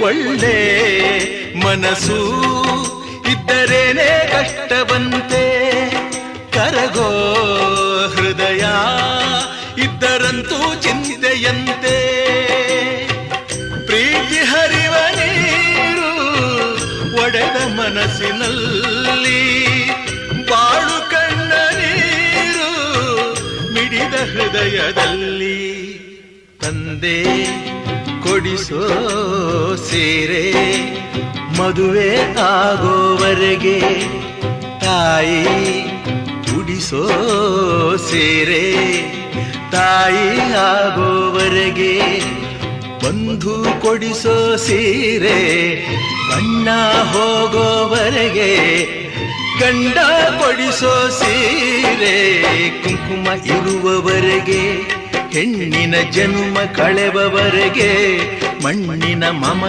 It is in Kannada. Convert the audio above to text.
ಒಳ್ಳೆ ಮನಸ್ಸು ಇದ್ದರೇನೆ ಕಷ್ಟವಂತೆ, ಕರಗೋ ಹೃದಯ ಇದ್ದರಂತೂ ಚಿಂತೆಯಂತೆ. ಪ್ರೀತಿ ಹರಿವ ನೀರು ಒಡೆದ ಮನಸ್ಸಿನಲ್ಲಿ, ಬಾಳು ಕಣ್ಣ ನೀರು ಮಿಡಿದ ಹೃದಯದಲ್ಲಿ. ತಂದೆ ಕೊಡಿಸೋ ಸೀರೆ ಮದುವೆ ಆಗೋವರೆಗೆ, ತಾಯಿ ಉಡಿಸೋ ಸೀರೆ ತಾಯಿ ಆಗೋವರೆಗೆ, ಬಂಧು ಕೊಡಿಸೋ ಸೀರೆ ಬಣ್ಣ ಹೋಗೋವರೆಗೆ, ಗಂಡ ಕೊಡಿಸೋ ಸೀರೆ ಕುಂಕುಮ ಇರುವವರೆಗೆ, ಹೆಣ್ಣಿನ ಜನ್ಮ ಕಳೆವವರೆಗೆ, ಮಣ್ಣಿನ ಮಮ